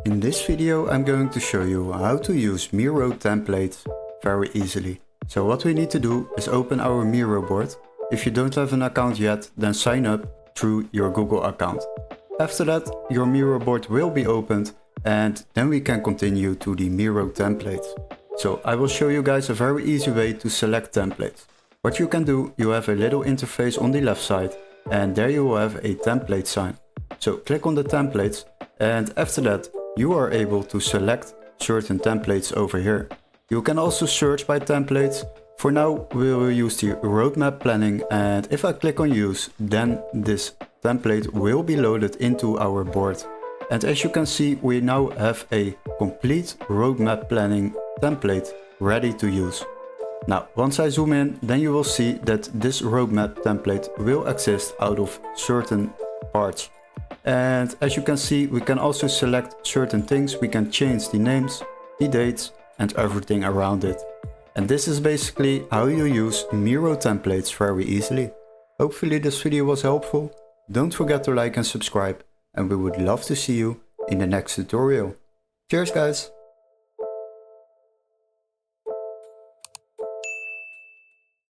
In this video I'm going to show you how to use Miro templates very easily. So what we need to do is open our Miro board. If you don't have an account yet, then sign up through your Google account. After that, your Miro board will be opened and then we can continue to the Miro templates. So I will show you guys a very easy way to select templates. What you can do, you have a little interface on the left side and there you will have a template sign. So click on the templates and after that you are able to select certain templates over here. You can also search by templates. For now we will use the roadmap planning, and if I click on use, then this template will be loaded into our board. And as you can see, we now have a complete roadmap planning template ready to use. Now once I zoom in, then you will see that this roadmap template will exist out of certain parts. And as you can see, we can also select certain things. We can change the names, the dates and everything around it. And this is basically how you use Miro templates very easily. Hopefully this video was helpful. Don't forget to like and subscribe, and we would love to see you in the next tutorial. Cheers guys!